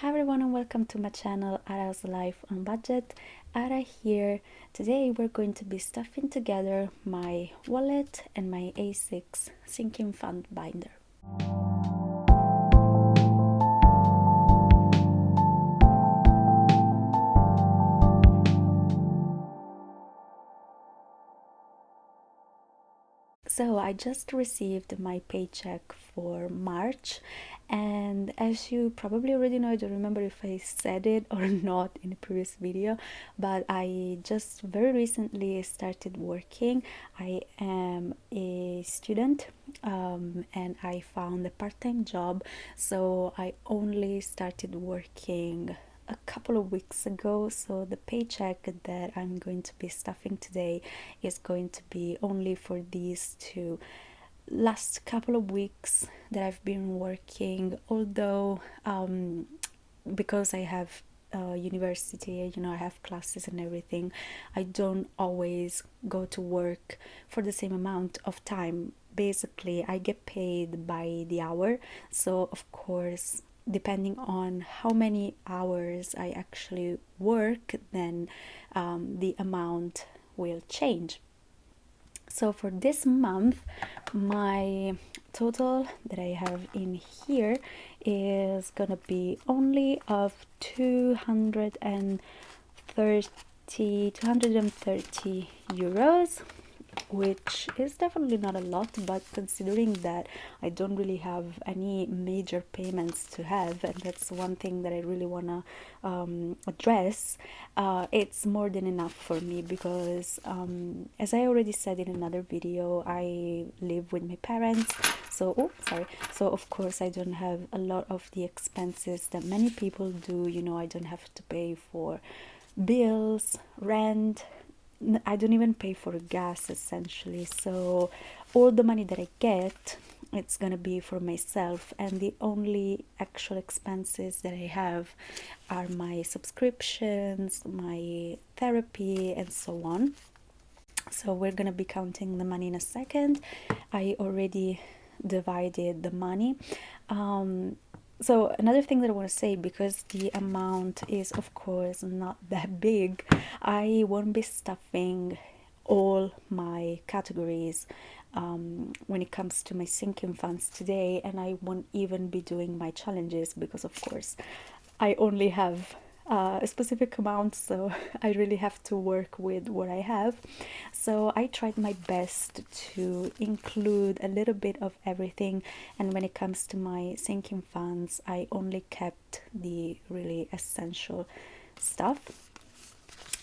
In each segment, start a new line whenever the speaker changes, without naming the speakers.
Hi everyone and welcome to my channel Ara's Life on Budget. Ara here. Today we're going to be stuffing together my wallet and my A6 sinking fund binder. So I just received my paycheck for March, and as you probably already know, I don't remember if I said it or not in the previous video, but I just very recently started working. I am a student, and I found a part-time job, so I only started working a couple of weeks ago, so the paycheck that I'm going to be stuffing today is going to be only for these two last couple of weeks that I've been working. Although because I have university, I have classes and everything, I don't always go to work for the same amount of time. Basically, I get paid by the hour, so of course, depending on how many hours I actually work, then the amount will change. So for this month, my total that I have in here is gonna be only of 230 euros, which is definitely not a lot, but considering that I don't really have any major payments to have, and that's one thing that I really want to address, it's more than enough for me because as I already said in another video, I live with my parents, so so of course I don't have a lot of the expenses that many people do. I don't have to pay for bills, rent. I don't even pay for gas essentially. So all the money that I get, it's gonna be for myself, and the only actual expenses that I have are my subscriptions, my therapy, and so on. So we're gonna be counting the money in a second. I already divided the money. So another thing that I want to say, because the amount is of course not that big, I won't be stuffing all my categories when it comes to my sinking funds today, and I won't even be doing my challenges because of course I only have a specific amount, so I really have to work with what I have. So I tried my best to include a little bit of everything, and when it comes to my sinking funds, I only kept the really essential stuff.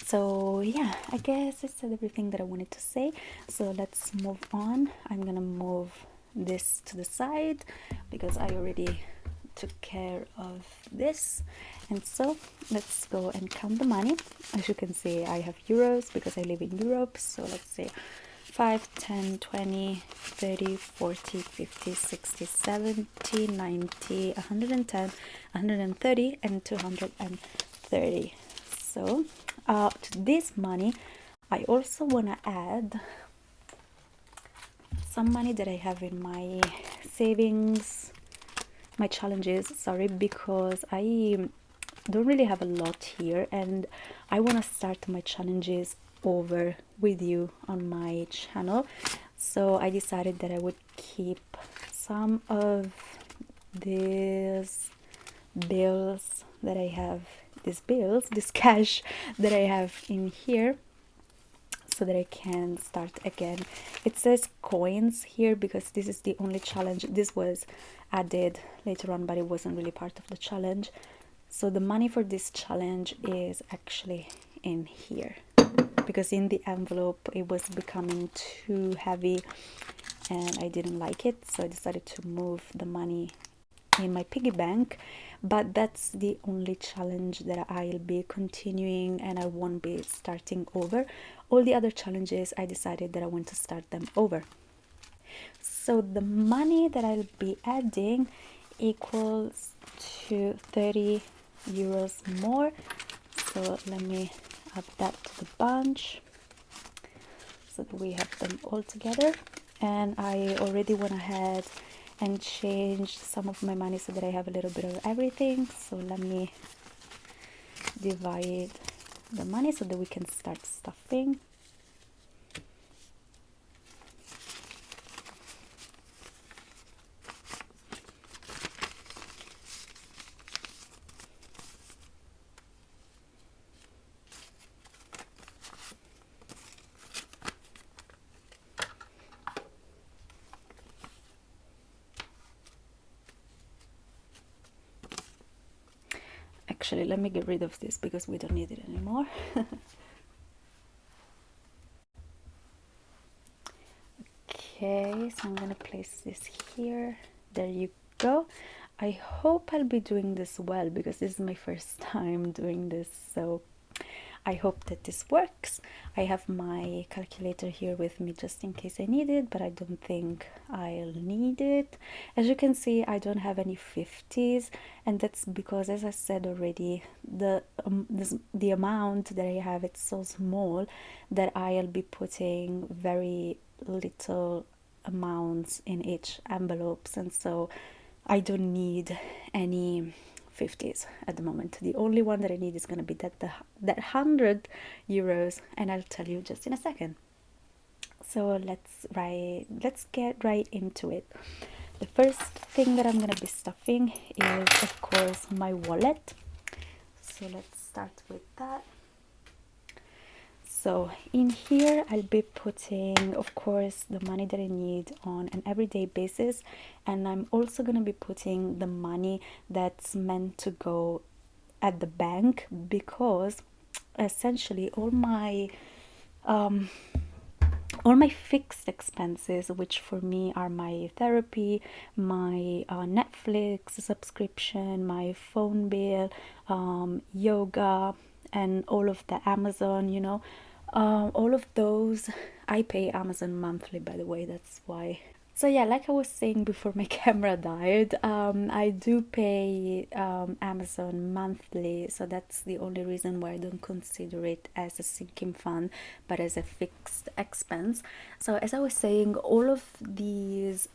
So yeah, I guess I said everything that I wanted to say, so let's move on. I'm gonna move this to the side because I already took care of this. And so let's go and count the money. As you can see, I have euros because I live in Europe, so let's say 5, 10, 20, 30, 40, 50, 60, 70, 90, 110, 130, and 230. So to this money, I also want to add some money that I have in my savings, my challenges, sorry, because I don't really have a lot here, and I want to start my challenges over with you on my channel. So I decided that I would keep some of these bills that I have, this cash that I have in here, so that I can start again. It says coins here because this is the only challenge. This was added later on, but it wasn't really part of the challenge. So the money for this challenge is actually in here, because in the envelope it was becoming too heavy and I didn't like it, so I decided to move the money in my piggy bank. But that's the only challenge that I'll be continuing, and I won't be starting over. All the other challenges, I decided that I want to start them over. So the money that I'll be adding equals to 30 euros more. So let me add that to the bunch so that we have them all together. And I already went ahead and change some of my money so that I have a little bit of everything. So let me divide the money so that we can start stuffing. Actually, let me get rid of this because we don't need it anymore. Okay, so I'm gonna place this here. There you go. I hope I'll be doing this well because this is my first time doing this, so I hope that this works. I have my calculator here with me just in case I need it, but I don't think I'll need it. As you can see, I don't have any 50s, and that's because, as I said already, the amount that I have, it's so small that I'll be putting very little amounts in each envelopes, and so I don't need any 50s at the moment. The only one that I need is going to be that 100 euros, and I'll tell you just in a second. So let's get right into it. The first thing that I'm going to be stuffing is, of course, my wallet. So let's start with that. So in here I'll be putting, of course, the money that I need on an everyday basis, and I'm also going to be putting the money that's meant to go at the bank, because essentially all my fixed expenses, which for me are my therapy, my Netflix subscription, my phone bill, yoga, and all of the Amazon, all of those. I pay Amazon monthly, by the way, that's why. So yeah, like I was saying before my camera died, I do pay Amazon monthly, so that's the only reason why I don't consider it as a sinking fund, but as a fixed expense. So as I was saying, all of these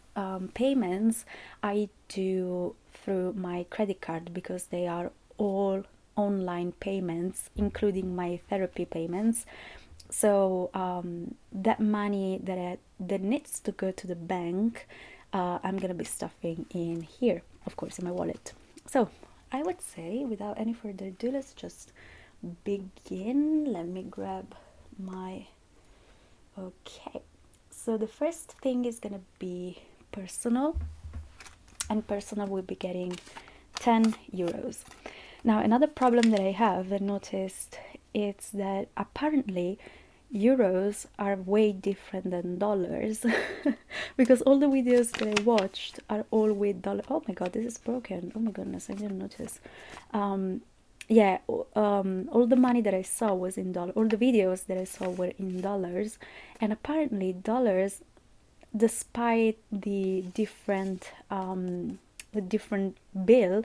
payments I do through my credit card because they are all online payments, including my therapy payments. So that money that needs to go to the bank, I'm gonna be stuffing in here, of course, in my wallet. So I would say, without any further ado, let's just begin. Let me grab my... Okay, so the first thing is gonna be personal, and personal will be getting 10 euros. Now, another problem that I have noticed is that apparently euros are way different than dollars because all the videos that I watched are all with dollar. Oh my god, this is broken. Oh my goodness, I didn't notice. Yeah, all the money that I saw was in dollar. All the videos that I saw were in dollars, and apparently dollars, despite the different bill,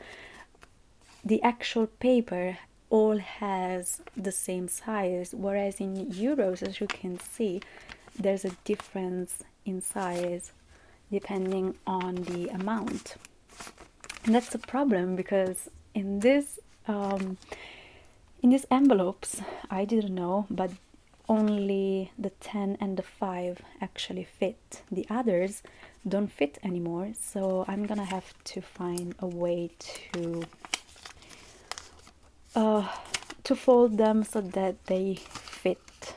the actual paper all has the same size, whereas in euros, as you can see, there's a difference in size depending on the amount. And that's a problem because in these envelopes, I didn't know, but only the 10 and the 5 actually fit. The others don't fit anymore, so I'm gonna have to find a way to fold them so that they fit.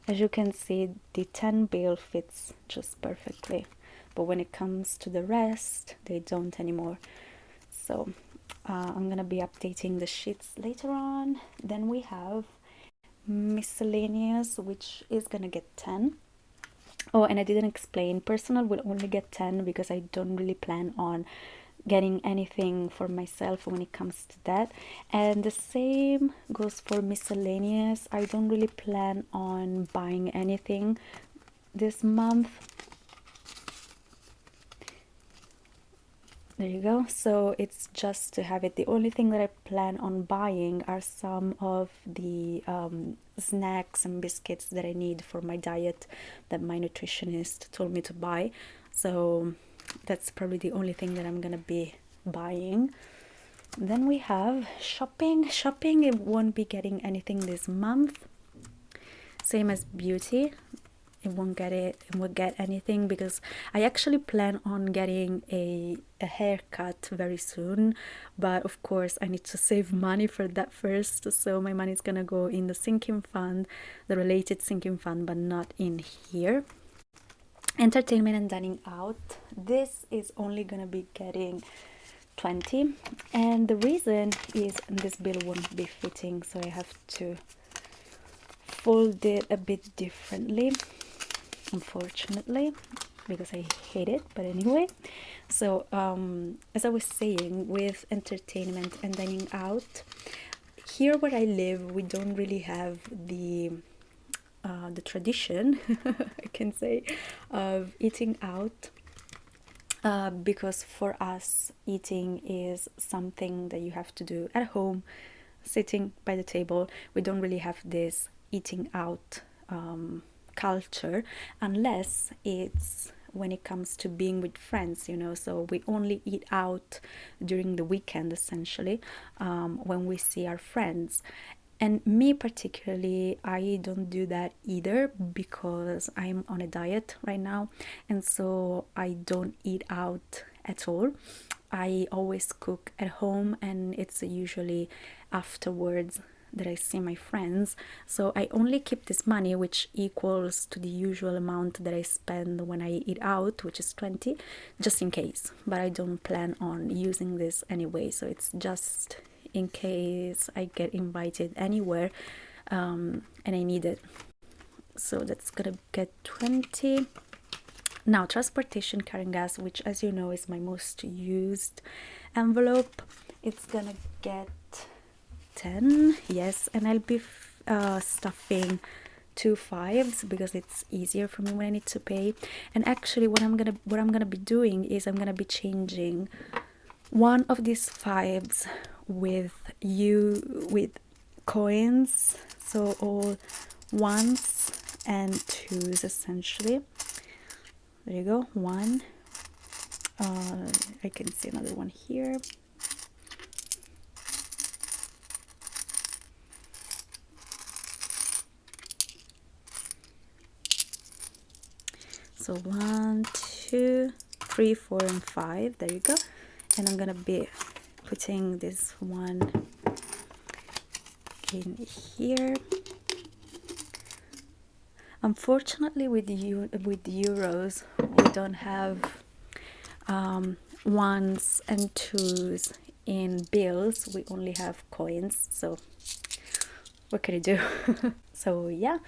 As you can see, the 10 bill fits just perfectly, but when it comes to the rest, they don't anymore. So I'm gonna be updating the sheets later on. Then we have miscellaneous, which is gonna get 10. Oh, and I didn't explain, personal will only get 10 because I don't really plan on getting anything for myself when it comes to that. And the same goes for miscellaneous. I don't really plan on buying anything this month. There you go. So it's just to have it. The only thing that I plan on buying are some of the snacks and biscuits that I need for my diet that my nutritionist told me to buy. So that's probably the only thing that I'm gonna be buying. Then we have shopping. Shopping, it won't be getting anything this month. Same as beauty, it won't get anything because I actually plan on getting a haircut very soon, but of course I need to save money for that first, so my money is gonna go in the sinking fund, the related sinking fund, but not in here. Entertainment and dining out, this is only gonna be getting 20, and the reason is this bill won't be fitting, so I have to fold it a bit differently, unfortunately, because I hate it. But anyway, so as I was saying, with entertainment and dining out, here where I live, we don't really have the tradition I can say, of eating out, because for us eating is something that you have to do at home, sitting by the table. We don't really have this eating out culture, unless it's when it comes to being with friends, you know. So we only eat out during the weekend, essentially, when we see our friends. And me particularly, I don't do that either because I'm on a diet right now, and so I don't eat out at all. I always cook at home, and it's usually afterwards that I see my friends. So I only keep this money, which equals to the usual amount that I spend when I eat out, which is 20, just in case. But I don't plan on using this anyway, so it's just in case I get invited anywhere and I need it. So that's gonna get 20. Now, transportation, car and gas, which, as you know, is my most used envelope, it's gonna get 10. Yes, and I'll be stuffing 2 5s because it's easier for me when I need to pay. And actually, what I'm gonna be doing is I'm gonna be changing one of these 5s with coins, so all 1s and 2s essentially. There you go, one. I can see another one here. So 1, 2, 3, 4, and 5. There you go. And I'm gonna be putting this one in here. Unfortunately, with euros, we don't have 1s and 2s in bills. We only have coins. So what can I do? So yeah,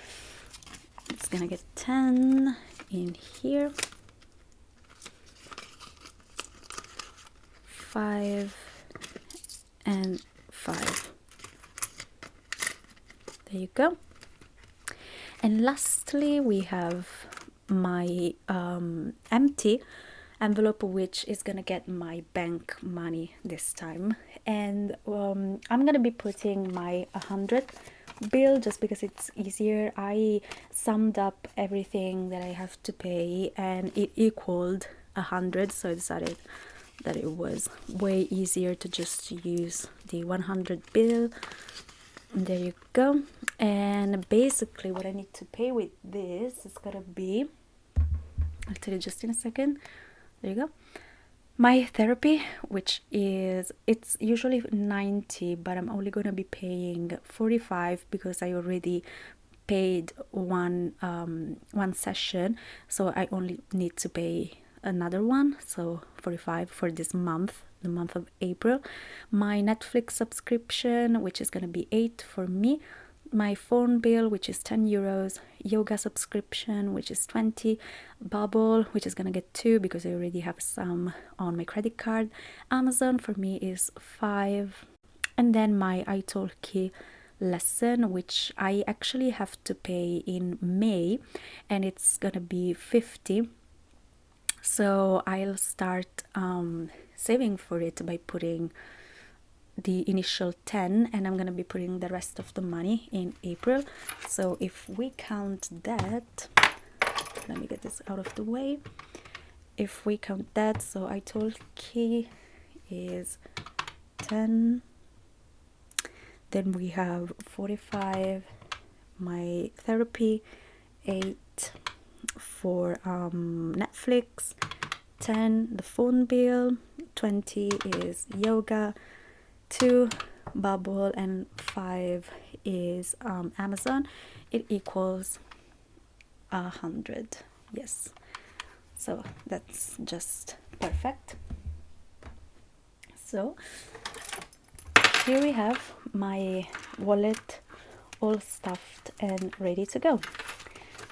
it's gonna get 10 in here. 5 and 5. There you go. And lastly, we have my empty envelope, which is gonna get my bank money this time. And I'm gonna be putting my 100 bill just because it's easier. I summed up everything that I have to pay and it equaled 100, so I decided that it was way easier to just use the 100 bill. There you go. And basically what I need to pay with this is gonna be, I'll tell you just in a second. There you go. My therapy, which is, it's usually 90, but I'm only gonna be paying 45 because I already paid one session, so I only need to pay another one, so 45 for this month, the month of April. My Netflix subscription, which is gonna be 8 for me. My phone bill, which is 10 euros. Yoga subscription, which is 20. Bubble, which is gonna get 2 because I already have some on my credit card. Amazon for me is 5. And then my italki lesson, which I actually have to pay in May, and it's gonna be 50. So I'll start saving for it by putting the initial 10, and I'm gonna be putting the rest of the money in April. So if we count that, let me get this out of the way. if we count that, so italki is 10, then we have 45 my therapy, 8 for Netflix, 10 the phone bill, 20 is yoga, 2 Bubble, and 5 is Amazon. It equals 100. Yes, so that's just perfect. So here we have my wallet all stuffed and ready to go.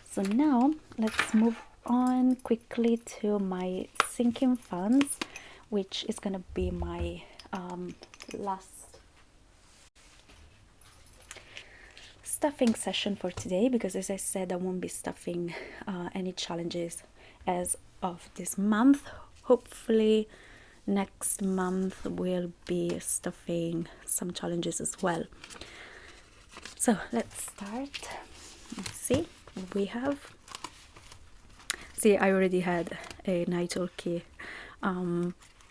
So now let's move on quickly to my sinking funds, which is gonna be my last stuffing session for today, because as I said, I won't be stuffing any challenges as of this month. Hopefully next month we'll be stuffing some challenges as well. So let's start. Let's see what we have. See, I already had a italki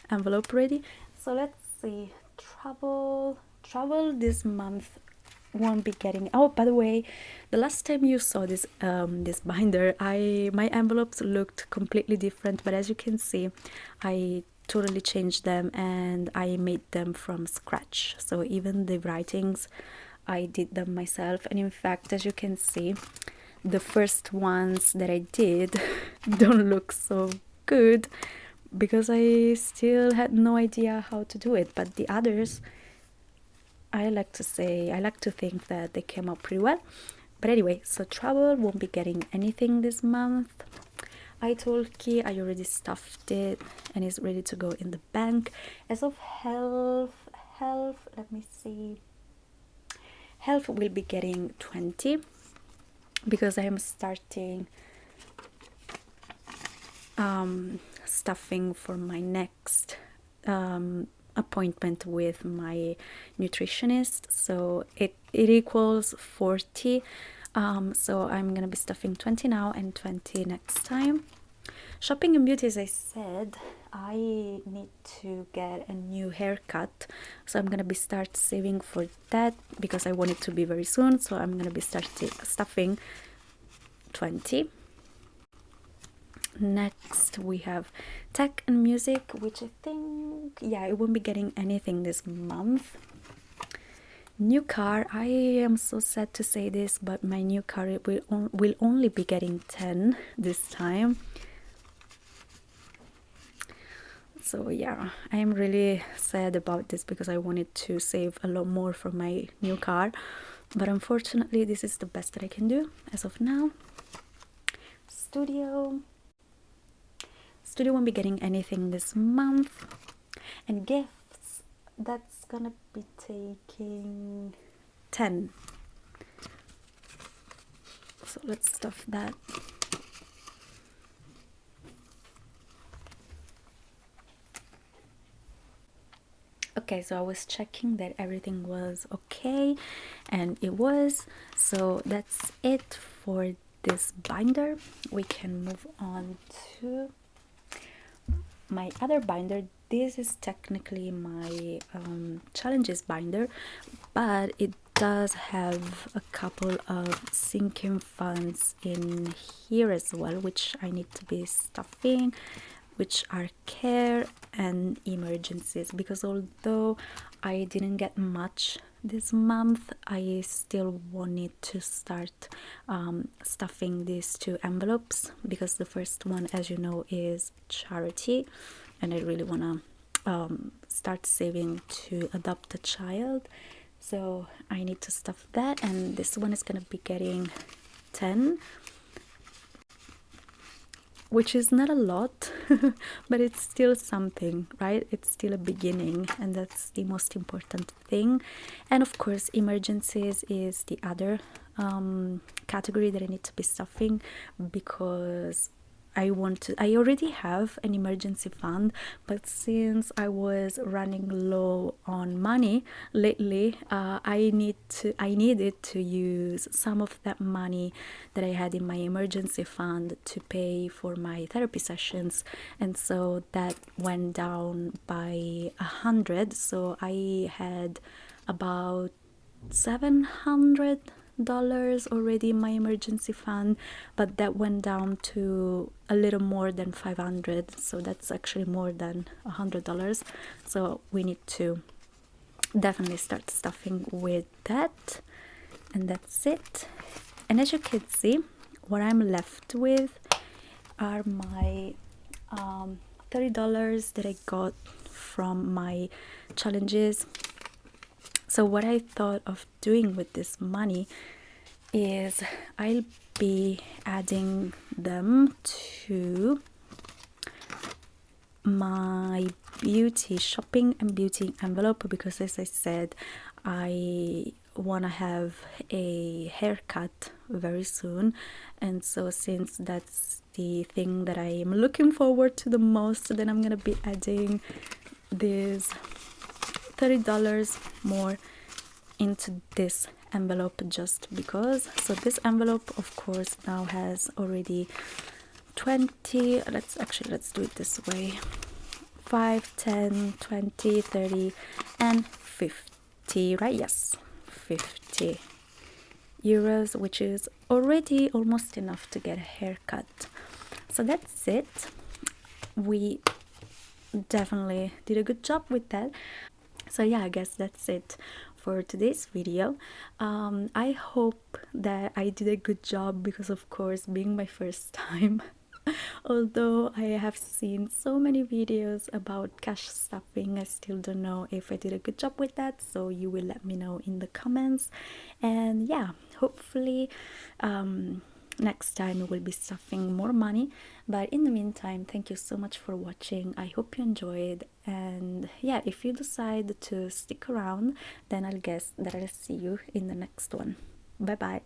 envelope ready. So let's see. Travel this month won't be getting. Oh, by the way, the last time you saw this this binder, my envelopes looked completely different, but as you can see, I totally changed them and I made them from scratch. So even the writings, I did them myself. And in fact, as you can see, the first ones that I did don't look so good because I still had no idea how to do it. But the others, I like to think that they came out pretty well. But anyway, so travel won't be getting anything this month. italki, I already stuffed it and it's ready to go in the bank. As of health, let me see. Health will be getting 20 because I am starting stuffing for my next appointment with my nutritionist, so it equals 40. So I'm gonna be stuffing 20 now and 20 next time. Shopping and beauty, as I said, I need to get a new haircut, so I'm gonna be start saving for that because I want it to be very soon. So I'm gonna be stuffing 20. Next we have tech and music, which I think, yeah, it won't be getting anything this month. New car, I am so sad to say this, but my new car will only be getting 10 this time. So yeah, I am really sad about this because I wanted to save a lot more for my new car, but unfortunately this is the best that I can do as of now. Studio won't be getting anything this month. And gifts, that's gonna be taking 10. So let's stuff that. Okay, so I was checking that everything was okay, and it was. So that's it for this binder. We can move on to my other binder. This is technically my challenges binder, but it does have a couple of sinking funds in here as well, which I need to be stuffing, which are care and emergencies, because although I didn't get much this month, I still wanted to start stuffing these 2 envelopes, because the first one, as you know, is charity, and I really want to start saving to adopt a child, so I need to stuff that. And this one is gonna be getting 10, which is not a lot, but it's still something, right? It's still a beginning, and that's the most important thing. And of course, emergencies is the other category that I need to be stuffing, because I already have an emergency fund, but since I was running low on money lately, I needed to use some of that money that I had in my emergency fund to pay for my therapy sessions, and so that went down by 100. So I had about $700 already in my emergency fund, but that went down to a little more than 500, so that's actually more than $100. So we need to definitely start stuffing with that, and that's it. And as you can see, what I'm left with are my $30 that I got from my challenges. So what I thought of doing with this money is I'll be adding them to my beauty shopping and beauty envelope, because as I said, I want to have a haircut very soon, and so since that's the thing that I am looking forward to the most, then I'm gonna be adding this $30 more into this envelope just because. So this envelope of course now has already 20, let's do it this way, 5, 10, 20, 30 and 50, right? Yes, 50 euros, which is already almost enough to get a haircut. So that's it. We definitely did a good job with that. So yeah, I guess that's it for today's video. I hope that I did a good job, because of course, being my first time, although I have seen so many videos about cash stuffing, I still don't know if I did a good job with that, so you will let me know in the comments. And yeah, hopefully next time we will be stuffing more money, but in the meantime, thank you so much for watching. I hope you enjoyed, and yeah, if you decide to stick around, then I'll guess that I'll see you in the next one. Bye bye.